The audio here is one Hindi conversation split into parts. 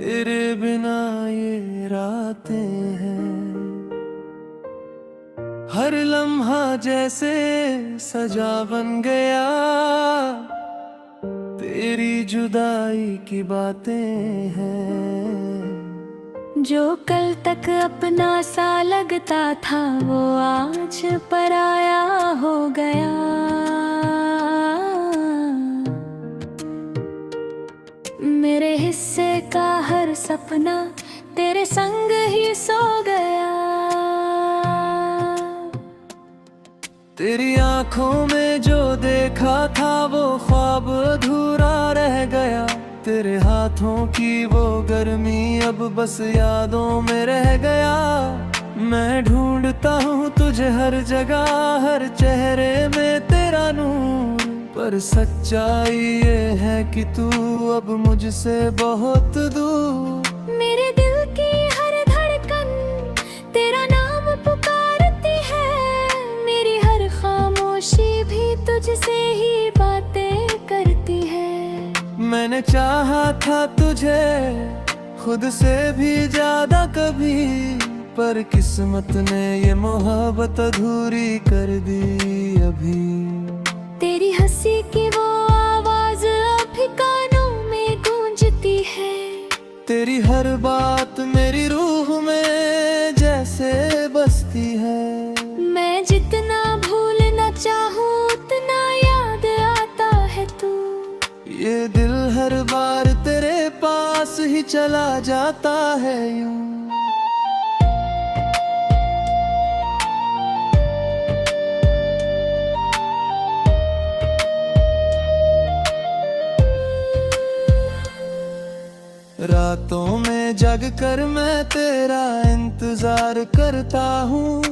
तेरे बिना ये रातें हैं, हर लम्हा जैसे सजा बन गया। तेरी जुदाई की बातें हैं, जो कल तक अपना सा लगता था वो आज पराया हो गया। मेरे हिस्से का हर सपना तेरे संग ही सो गया। तेरी आंखों में जो देखा था वो ख्वाब अधूरा रह गया। तेरे हाथों की वो गर्मी अब बस यादों में रह गया। मैं ढूंढता हूँ तुझे हर जगह, हर चेहरे में तेरा नूर, पर सच्चाई ये है कि तू अब मुझसे बहुत दूर। मेरे दिल की हर धड़कन तेरा नाम पुकारती है। मेरी हर खामोशी भी तुझसे ही बातें करती है। मैंने चाहा था तुझे खुद से भी ज्यादा कभी, पर किस्मत ने ये मोहब्बत अधूरी कर दी अभी। तेरी हंसी की वो आवाज अभी कानों में गूंजती है। तेरी हर बात मेरी रूह में जैसे बसती है। मैं जितना भूलना चाहूँ उतना याद आता है तू। ये दिल हर बार तेरे पास ही चला जाता है यूं। रातों में जग कर मैं तेरा इंतजार करता हूँ।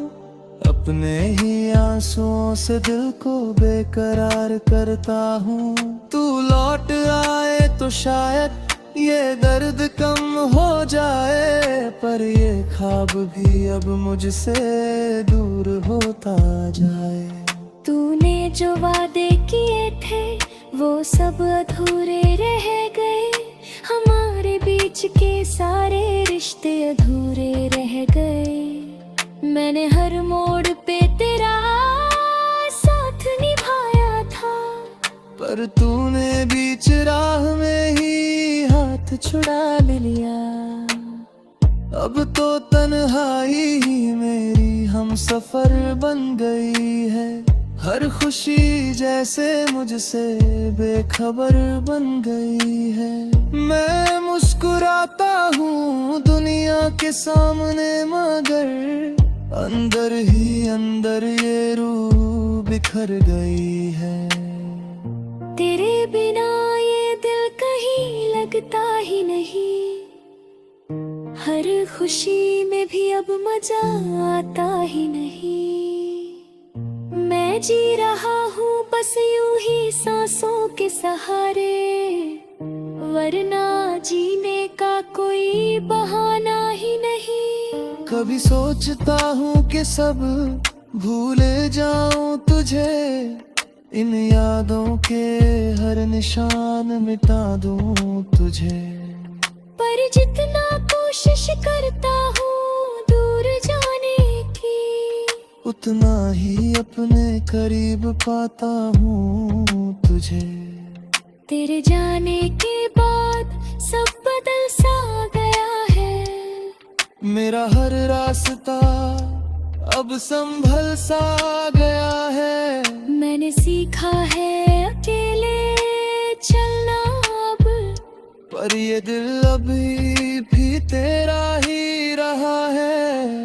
अपने ही आंसुओं से दिल को बेकरार करता हूँ। तू लौट आए तो शायद ये दर्द कम हो जाए, पर ये ख्वाब भी अब मुझसे दूर होता जाए। तूने जो वादे किए थे वो सब अधूरे रह गए। हमारे बीच के सारे रिश्ते अधूरे रह गए। मैंने हर मोड़ पे तेरा साथ निभाया था, पर तूने बीच राह में ही हाथ छुड़ा लिया। अब तो तन्हाई ही मेरी हम सफर बन गई है। हर खुशी जैसे मुझसे बेखबर बन गई है। मैं मुस्कुराता हूँ दुनिया के सामने, मगर अंदर ही अंदर ये रूह बिखर गई है। तेरे बिना ये दिल कहीं लगता ही नहीं। हर खुशी में भी अब मजा आता ही नहीं। मैं जी रहा हूँ बस यूं ही सांसों के सहारे, वरना जीने का कोई बहाना ही नहीं। कभी सोचता हूँ कि सब भूल जाऊं तुझे, इन यादों के हर निशान मिटा दूं तुझे। पर जितना कोशिश करता हूँ दूर जाने की, उतना ही अपने करीब पाता हूँ तुझे। तेरे जाने के बाद सब बदल सा गया है। मेरा हर रास्ता अब संभल सा गया है। मैंने सीखा है अकेले चलना अब, पर ये दिल अभी भी तेरा ही रहा है।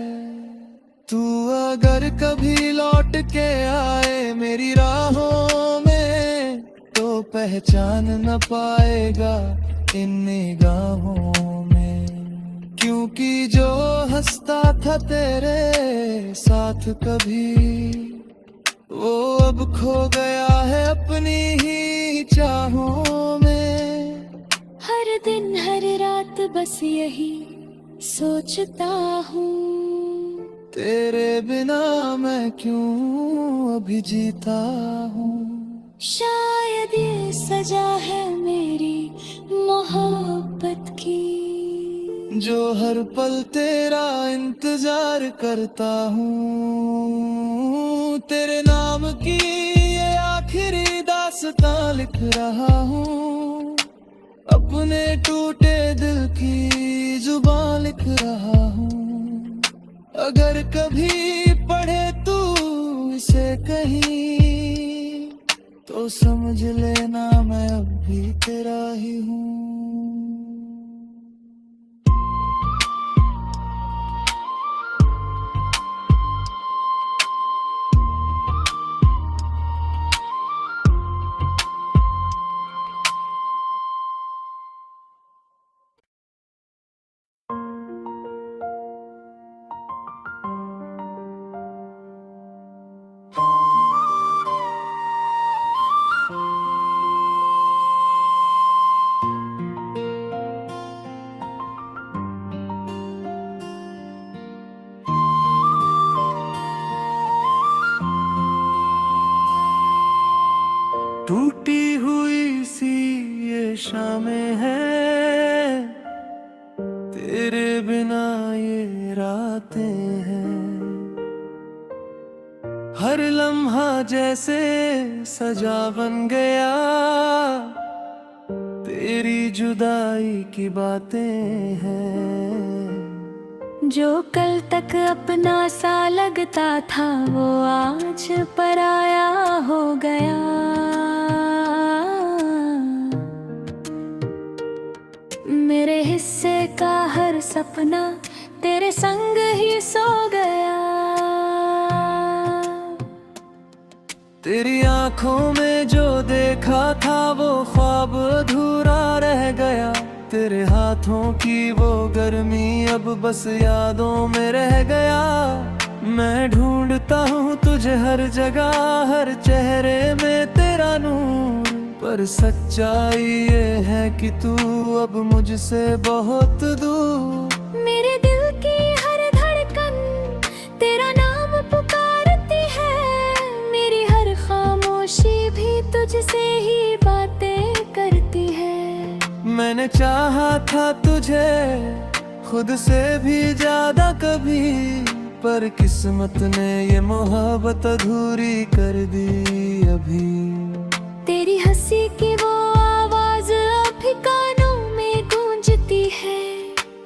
तू अगर कभी लौट के आए मेरी राहों में, तो पहचान न पाएगा इन निगाहों में। क्योंकि जो हंसता था तेरे साथ कभी, वो अब खो गया है अपनी ही चाहों में। हर दिन हर रात बस यही सोचता हूँ, तेरे बिना मैं क्यों अभी जीता हूँ। शायद ये सजा है मेरी मोहब्बत की। जो हर पल तेरा इंतजार करता हूँ। तेरे नाम की ये आखिरी दास्तां लिख रहा हूँ, अपने टूटे दिल की जुबान लिख रहा हूँ। अगर कभी पढ़े तू इसे कहीं, तो समझ लेना मैं अब भी तेरा ही हूँ। टूटी हुई सी ये शामें हैं, तेरे बिना ये रातें हैं। हर लम्हा जैसे सजा बन गया, तेरी जुदाई की बातें हैं। जो कल तक अपना सा लगता था, वो आज पराया हो गया। मेरे हिस्से का हर सपना तेरे संग ही सो गया। तेरी आंखों में जो देखा था, वो ख्वाब अधूरा रह गया। तेरे हाथों की वो गर्मी अब बस यादों में रह गया। मैं ढूंढता हूँ तुझे हर जगह, हर चेहरे में तेरा नूर, पर सच्चाई ये है कि तू अब मुझसे बहुत दूर। मेरे दिल की हर धड़कन तेरा नाम पुकारती है, मेरी हर खामोशी भी तुझसे ही बातें करती है। मैंने चाहा था तुझे खुद से भी ज्यादा कभी, पर किस्मत ने ये मोहब्बत अधूरी कर दी अभी। तेरी हंसी की वो आवाज अभी कानों में गूंजती है।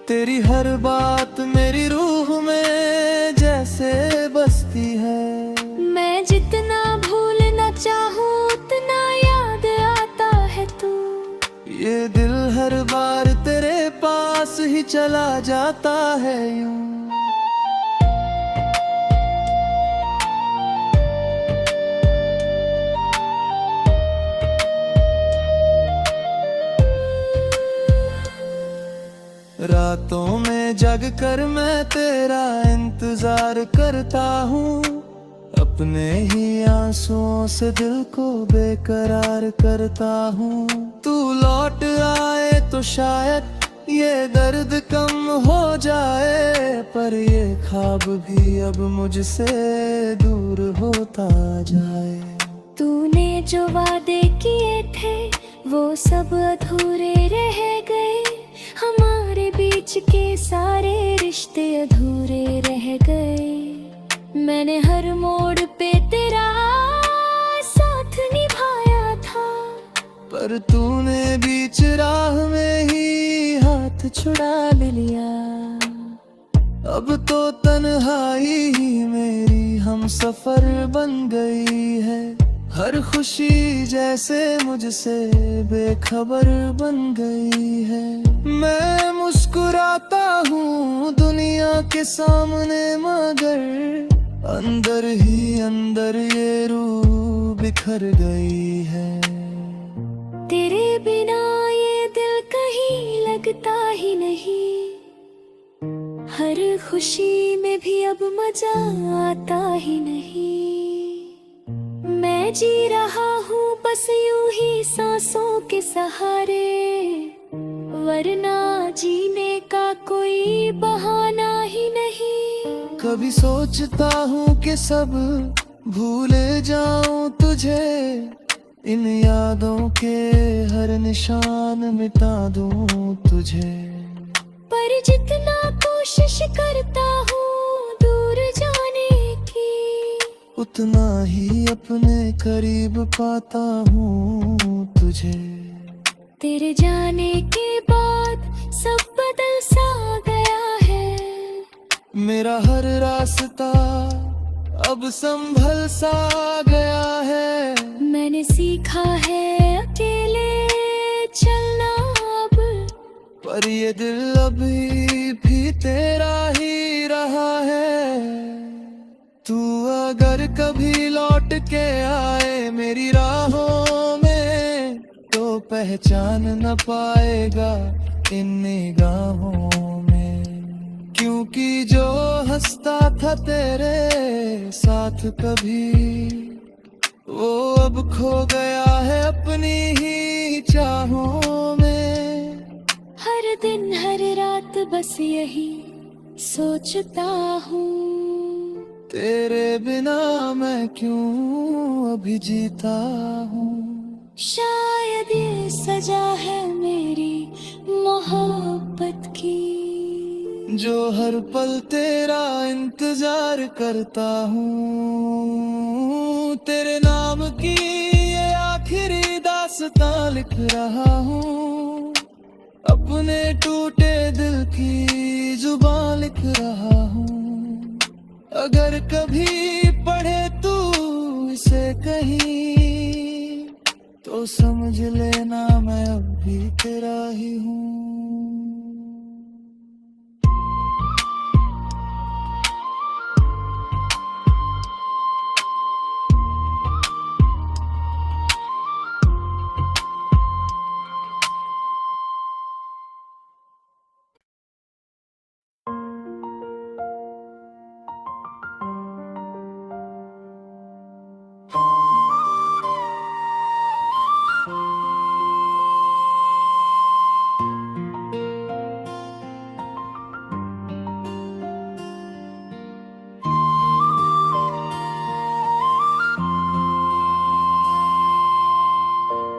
तेरी हर बात मेरी रूह में जैसे बसती है। मैं जितना भूलना चाहूँ उतना याद आता है तू। ये दिल हर बार तेरे पास ही चला जाता है यूं। रातों में जग कर मैं तेरा इंतजार करता हूँ, अपने ही आंसुओं से दिल को बेकरार करता हूँ। तू लौट आए तो शायद ये दर्द कम हो जाए, पर ये ख्वाब भी अब मुझसे दूर होता जाए। तूने जो वादे किए थे वो सब अधूरे रह गए। हमारे बीच के सारे रिश्ते अधूरे रह गए। मैंने हर मोड़ पे तेरा साथ निभाया था, पर तूने बीच राह में ही हाथ छुड़ा लिया। अब तो तन्हाई ही मेरी हम सफर बन गई है। हर खुशी जैसे मुझसे बेखबर बन गई है। मैं मुस्कुराता हूँ दुनिया के सामने, मगर अंदर ही अंदर ये रूह बिखर गई है। तेरे बिना ये दिल कहीं लगता ही नहीं। हर खुशी में भी अब मजा आता ही नहीं। मैं जी रहा हूँ बस यूं ही सांसों के सहारे, वरना जीने का कोई बहाना ही नहीं। कभी सोचता हूँ कि सब भूल जाऊं तुझे, इन यादों के हर निशान मिटा दूं तुझे। पर जितना कोशिश करता हूँ दूर जाने की, उतना ही अपने करीब पाता हूँ तुझे। तेरे जाने के बाद सब बदल सा गया है, मेरा हर रास्ता अब संभल सा गया है। मैंने सीखा है अकेले चलना अब, पर ये दिल अभी भी तेरा ही रहा है। तू अगर कभी लौट के आए मेरी राहों में, तो पहचान न पाएगा इन निगाहों में, क्योंकि जो हंसता था तेरे साथ कभी, वो अब खो गया है अपनी ही चाहों में। हर दिन हर रात बस यही सोचता हूँ, तेरे बिना मैं क्यों अभी जीता हूँ। शायद ये सजा है मेरी मोहब्बत की, जो हर पल तेरा इंतजार करता हूँ। तेरे नाम की ये आखिरी दास्तां लिख रहा हूँ, अपने टूटे दिल की जुबान लिख रहा हूँ। अगर कभी पढ़े तू इसे कहीं, तो समझ लेना मैं अब भी तेरा ही हूँ।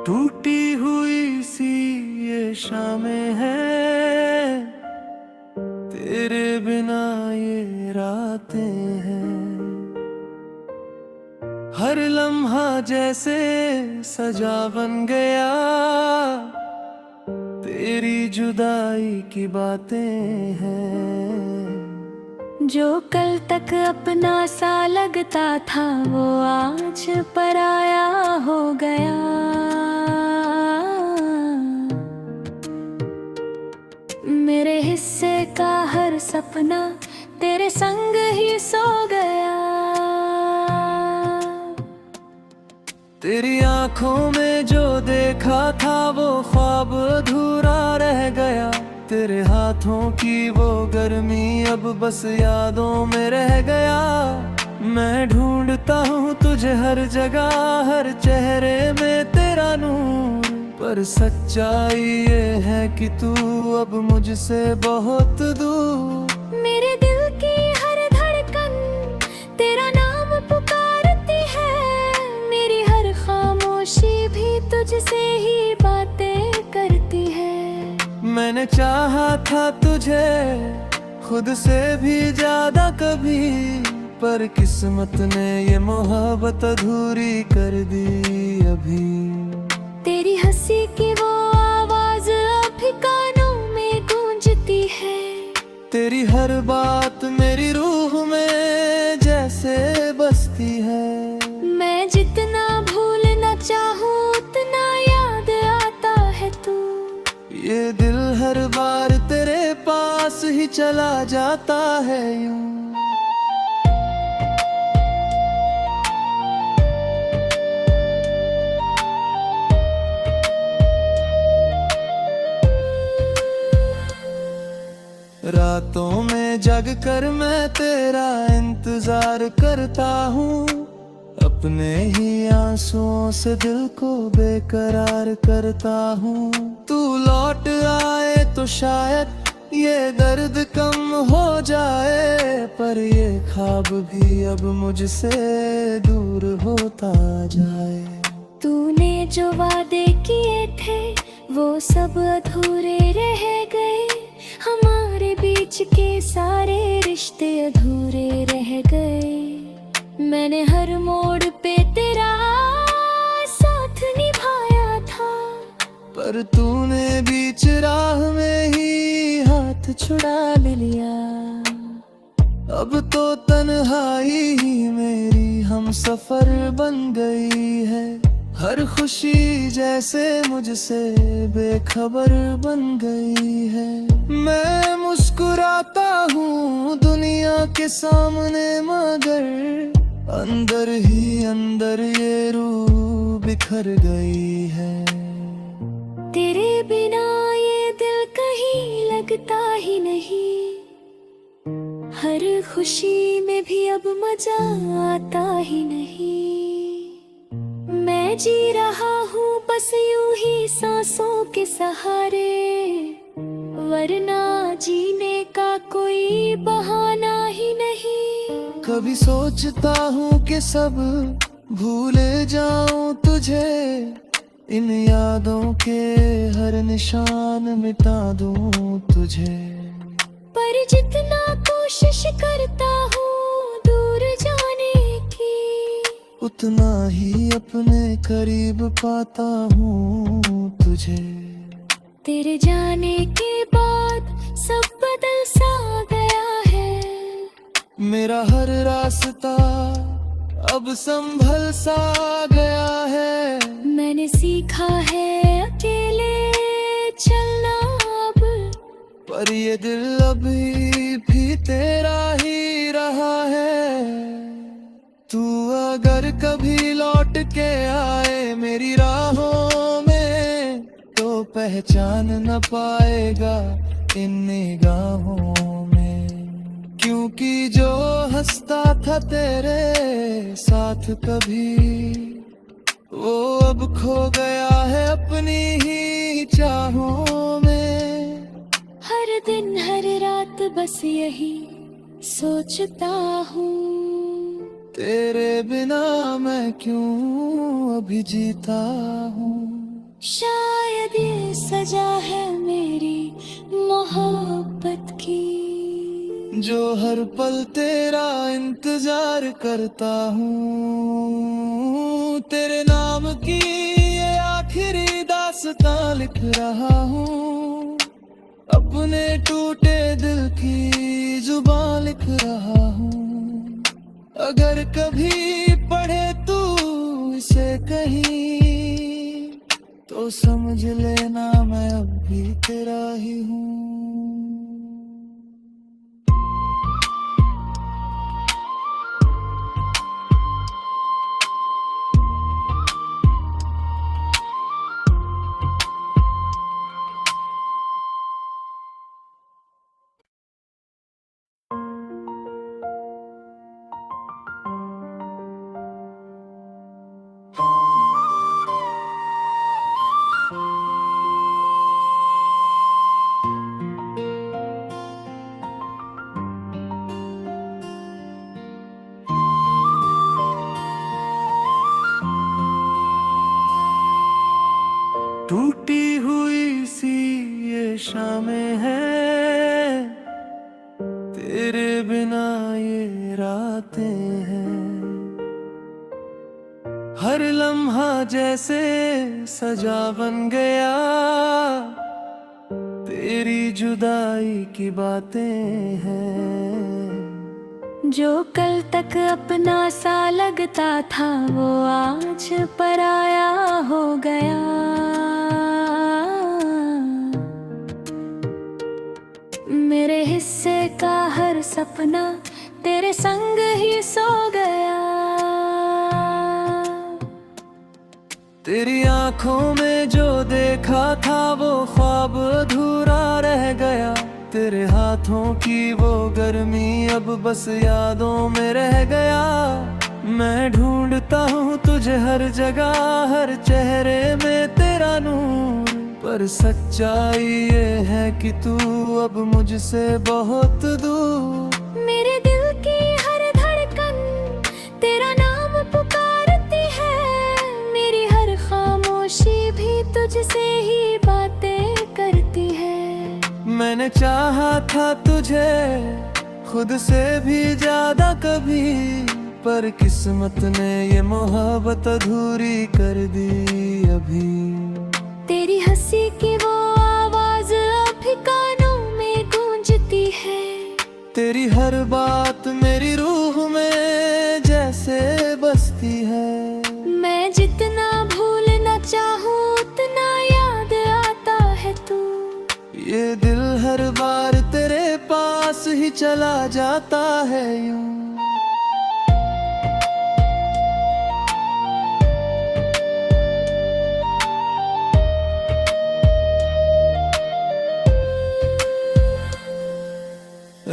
टूटी हुई सी ये शामें हैं, तेरे बिना ये रातें हैं। हर लम्हा जैसे सजा बन गया, तेरी जुदाई की बातें हैं। जो कल तक अपना सा लगता था वो आज पराया हो गया। मेरे हिस्से का हर सपना तेरे संग ही सो गया। तेरी आंखों में जो देखा था वो ख्वाब अधूरा रह गया। तेरे हाथों की वो गर्मी अब बस यादों में रह गया। मैं ढूंढता हूँ तुझे हर जगह, हर चेहरे में तेरा नूर, पर सच्चाई ये है कि तू अब मुझसे बहुत दूर। मेरे दिल की हर धड़कन तेरा नाम पुकारती है, मेरी हर खामोशी भी तुझसे ही बातें करती है। मैंने चाहा था तुझे खुद से भी ज्यादा कभी, पर किस्मत ने ये मोहब्बत अधूरी कर दी अभी। तेरी हंसी की वो आवाज अभी कानों में गूंजती है। तेरी हर बात मेरी रूह में जैसे बसती है। मैं जितना भूलना चाहूँ उतना याद आता है तू। ये दिल हर बार तेरे पास ही चला जाता है यूं। रातों में जग कर मैं तेरा इंतजार करता हूँ, अपने ही आंसुओं से दिल को बेकरार करता हूँ। तू लौट आए तो शायद ये दर्द कम हो जाए, पर ये ख्वाब भी अब मुझसे दूर होता जाए। तूने जो वादे किए थे वो सब अधूरे रह गए। हमारे बीच के सारे रिश्ते अधूरे रह गए। मैंने हर मोड़ पे तेरा साथ निभाया था, पर तूने बीच राह में ही हाथ छुड़ा ले लिया। अब तो तन्हाई ही मेरी हम सफर बन गई है। हर खुशी जैसे मुझसे बेखबर बन गई है। मैं मुस्कुराता हूँ दुनिया के सामने, मगर अंदर ही अंदर ये रूह बिखर गई है। तेरे बिना ये दिल कहीं लगता ही नहीं। हर खुशी में भी अब मजा आता ही नहीं। मैं जी रहा हूँ बस यूं ही सांसों के सहारे, वरना जीने का कोई बहाना ही नहीं। कभी सोचता हूँ कि सब भूल जाऊं तुझे, इन यादों के हर निशान मिटा दूं तुझे। पर जितना कोशिश करता हूँ दूर जाने की, उतना ही अपने करीब पाता हूँ तुझे। तेरे जाने के बाद सब बदल सा गया है। मेरा हर रास्ता अब संभल सा गया है। मैंने सीखा है अकेले चलना अब, पर ये दिल अभी भी तेरा ही रहा है। तू अगर कभी लौट के आए मेरी राहों में, तो पहचान न पाएगा इन निगाहों में। क्योंकि जो हंसता था तेरे साथ कभी, वो अब खो गया है अपनी ही चाहों में। हर दिन हर रात बस यही सोचता हूँ, तेरे बिना मैं क्यों अभी जीता हूँ। शायद ये सजा है मेरी मोहब्बत की, जो हर पल तेरा इंतजार करता हूँ। तेरे नाम की ये आखिरी दास्तां लिख रहा हूँ, अपने टूटे दिल की जुबान लिख रहा हूँ। अगर कभी पढ़े तू इसे कहीं, तो समझ लेना मैं अब भी तेरा ही हूँ। टूटी हुई सी ये शामें हैं, तेरे बिना ये रातें हैं। हर लम्हा जैसे सजा बन गया, तेरी जुदाई की बातें हैं। जो कल तक अपना सा लगता था वो आज पराया हो गया। मेरे हिस्से का हर सपना तेरे संग ही सो गया। तेरी आंखों में जो देखा था वो ख्वाब अधूरा रह गया। तेरे हाथों की वो गर्मी अब बस यादों में रह गया। मैं ढूंढता हूँ तुझे हर जगह, हर चेहरे में तेरा नूर, पर सच्चाई ये है कि तू अब मुझसे बहुत दूर। मेरे दिल की हर धड़कन तेरा नाम पुकारती है, मेरी हर खामोशी भी तुझसे ही बातें करती है। मैंने चाहा था तुझे खुद से भी ज्यादा कभी, पर किस्मत ने ये मोहब्बत अधूरी कर दी अभी। तेरी हंसी की वो आवाज अभी कानों में गूंजती है। तेरी हर बात मेरी रूह में जैसे बसती है। मैं जितना भूलना चाहूँ उतना याद आता है तू। ये दिल हर बार तेरे पास ही चला जाता है यूं।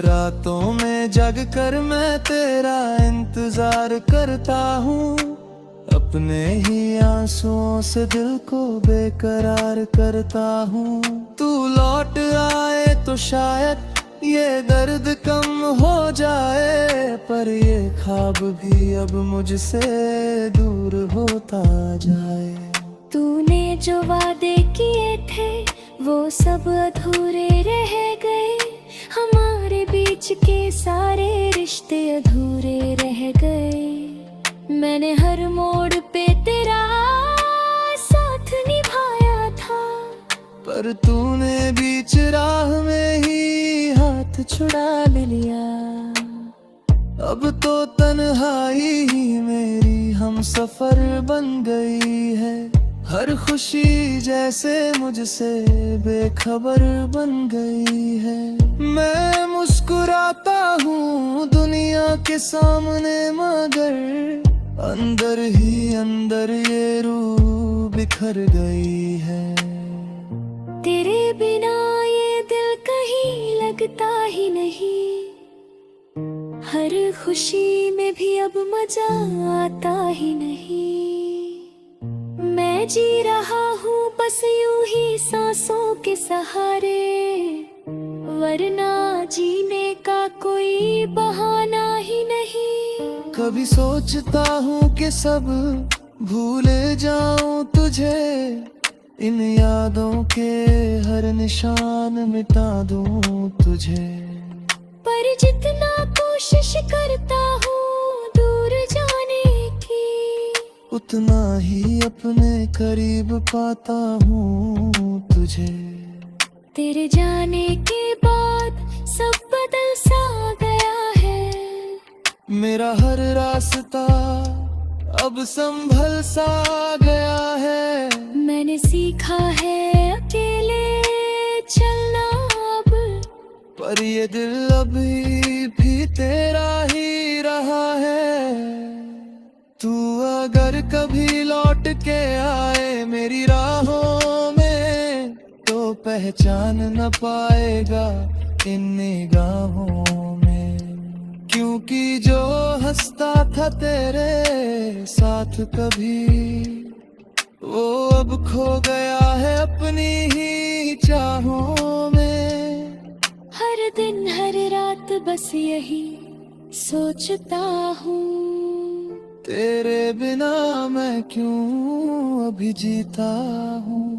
रातों में जग कर मैं तेरा इंतजार करता हूँ, अपने ही आंसुओं से दिल को बेकरार करता हूँ। तू लौट आए तो शायद ये दर्द कम हो जाए, पर ये ख्वाब भी अब मुझसे दूर होता जाए। तूने जो वादे किए थे वो सब अधूरे रह गए। हमारे बीच के सारे रिश्ते अधूरे रह गए। मैंने हर मोड़ पे तेरा साथ निभाया था, पर तूने बीच राह में ही हाथ छुड़ा लिया। अब तो तन्हाई ही मेरी हम सफर बन गई है। हर खुशी जैसे मुझसे बेखबर बन गई है। मैं मुस्कुराता हूँ दुनिया के सामने, मगर अंदर ही अंदर ये रूह बिखर गई है। तेरे बिना ये दिल कहीं लगता ही नहीं। हर खुशी में भी अब मजा आता ही नहीं। मैं जी रहा हूँ बस यूं ही सांसों के सहारे, वरना जीने का कोई बहाना ही नहीं। कभी सोचता हूँ कि सब भूल जाऊं तुझे, इन यादों के हर निशान मिटा दूं तुझे। पर जितना कोशिश करता हूँ दूर जाने की, उतना ही अपने करीब पाता हूँ तुझे। तेरे जाने के बाद सब बदल सा गया है। मेरा हर रास्ता अब संभल सा गया है। मैंने सीखा है अकेले चलना अब, पर ये दिल अभी भी तेरा ही रहा है। तू अगर कभी लौट के आए मेरी राहों में, तो पहचान न पाएगा इन निगाहों में। क्योंकि जो हंसता था तेरे साथ कभी, वो अब खो गया है अपनी ही चाहों में। हर दिन हर रात बस यही सोचता हूँ, तेरे बिना मैं क्यों अभी जीता हूँ।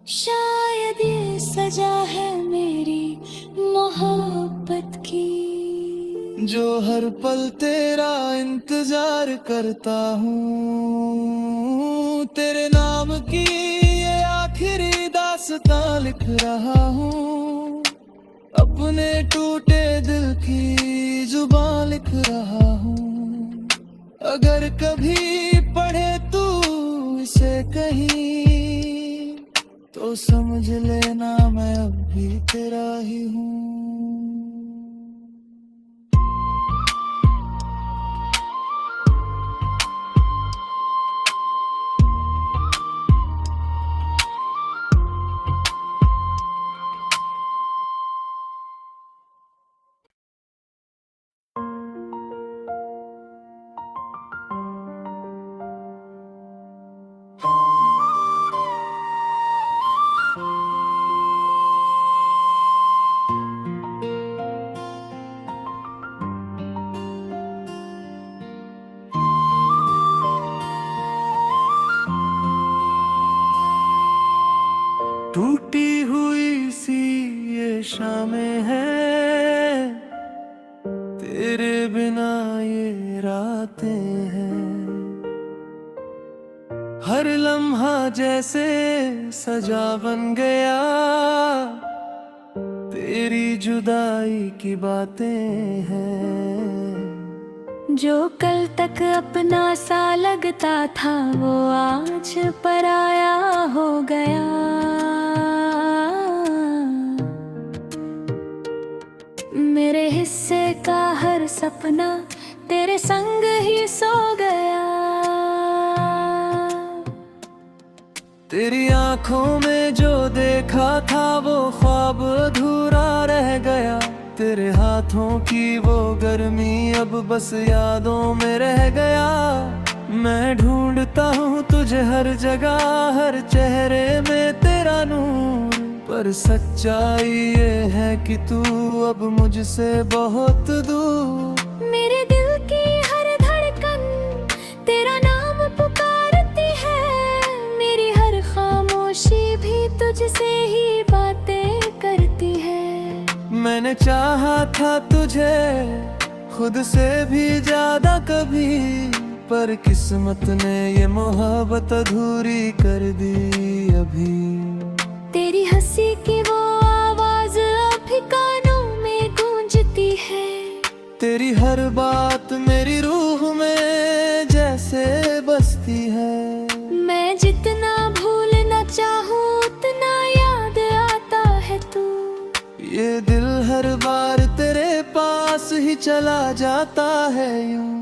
शायद ये सजा है मेरी मोहब्बत की, जो हर पल तेरा इंतजार करता हूँ। तेरे नाम की ये आखिरी दास्तां लिख रहा हूँ, अपने टूटे दिल की जुबान लिख रहा हूँ। अगर कभी पढ़े तू इसे कहीं, तो समझ लेना मैं अब भी तेरा ही हूँ। शामें हैं, तेरे बिना ये रातें हैं। हर लम्हा जैसे सजा बन गया, तेरी जुदाई की बातें हैं। जो कल तक अपना सा लगता था वो आज पराया हो गया। मेरे हिस्से का हर सपना तेरे संग ही सो गया। तेरी आंखों में जो देखा था वो ख्वाब अधूरा रह गया। तेरे हाथों की वो गर्मी अब बस यादों में रह गया। मैं ढूंढता हूँ तुझे हर जगह, हर चेहरे में तेरा नूर, पर सच्चाई ये है कि तू अब मुझसे बहुत दूर। मेरे दिल की हर धड़कन तेरा नाम पुकारती है। मेरी हर खामोशी भी तुझसे ही बातें करती है। मैंने चाहा था तुझे खुद से भी ज्यादा कभी, पर किस्मत ने ये मोहब्बत अधूरी कर दी अभी। तेरी हंसी की वो आवाज अभी कानों में गूंजती है। तेरी हर बात मेरी रूह में जैसे बसती है। मैं जितना भूलना चाहूँ उतना याद आता है तू। ये दिल हर बार तेरे पास ही चला जाता है यूं।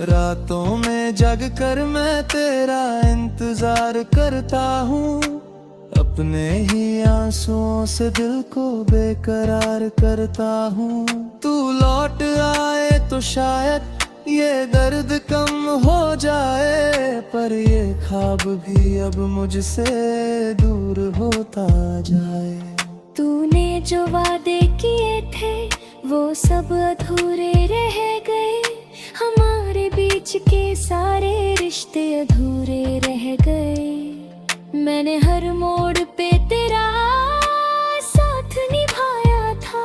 रातों में जग कर मैं तेरा इंतजार करता हूँ। अपने ही आंसुओं से दिल को बेकरार करता हूँ। तू लौट आए तो शायद ये दर्द कम हो जाए, पर ये ख्वाब भी अब मुझसे दूर होता जाए। तूने जो वादे किए थे वो सब अधूरे रह गए। हमारे बीच के सारे रिश्ते अधूरे रह गए। मैंने हर मोड़ पे तेरा साथ निभाया था,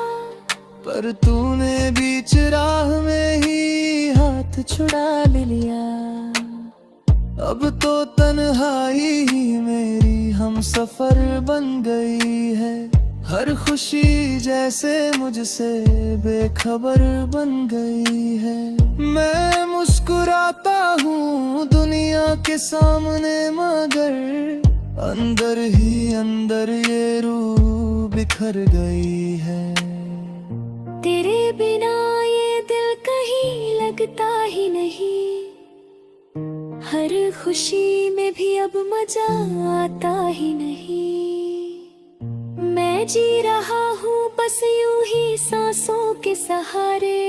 पर तूने बीच राह में ही हाथ छुड़ा लिया। अब तो तन्हाई ही मेरी हम सफर बन गई है। हर खुशी जैसे मुझसे बेखबर बन गई है। मैं मुस्कुराता हूँ दुनिया के सामने, मगर अंदर ही अंदर ये रूह बिखर गई है। तेरे बिना ये दिल कहीं लगता ही नहीं। हर खुशी में भी अब मजा आता ही नहीं। मैं जी रहा हूँ बस यूं ही सांसों के सहारे,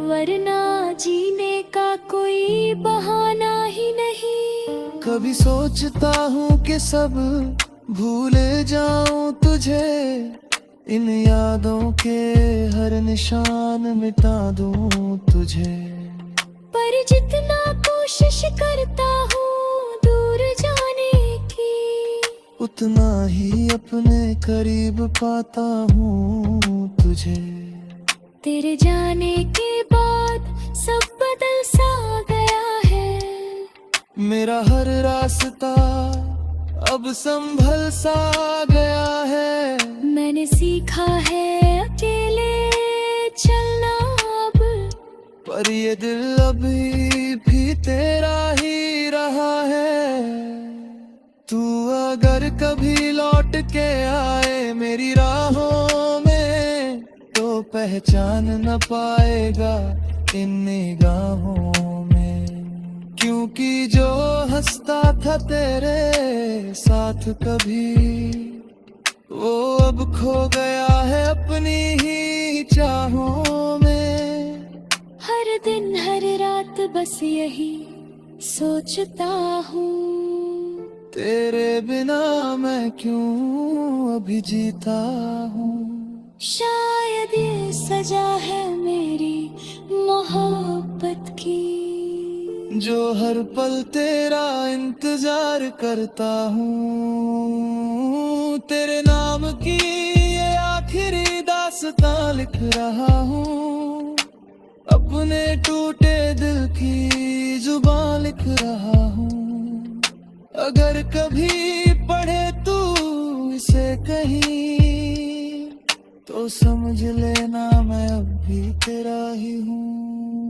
वरना जीने का कोई बहाना ही नहीं। कभी सोचता हूँ कि सब भूल जाऊं तुझे, इन यादों के हर निशान मिटा दूं तुझे। पर जितना कोशिश करता हूँ दूर जाने की, उतना ही अपने करीब पाता हूँ तुझे। तेरे जाने के बाद सब बदल सा गया है। मेरा हर रास्ता अब संभल सा गया है। मैंने सीखा है अकेले चलना अब, पर ये दिल अभी भी तेरा ही रहा है। तू अगर कभी लौट के आए मेरी राहों में, तो पहचान न पाएगा इन निगाहों में। क्योंकि जो हंसता था तेरे साथ कभी, वो अब खो गया है अपनी ही चाहों में। हर दिन हर रात बस यही सोचता हूँ, तेरे बिना मैं क्यों अभी जीता हूँ। शायद ये सजा है मेरी मोहब्बत की, जो हर पल तेरा इंतजार करता हूँ। तेरे नाम की ये आखिरी दास्तां लिख रहा हूँ, अपने टूटे दिल की जुबां लिख रहा हूँ। अगर कभी पढ़े तू इसे कहीं, तो समझ लेना मैं अब भी तेरा ही हूँ।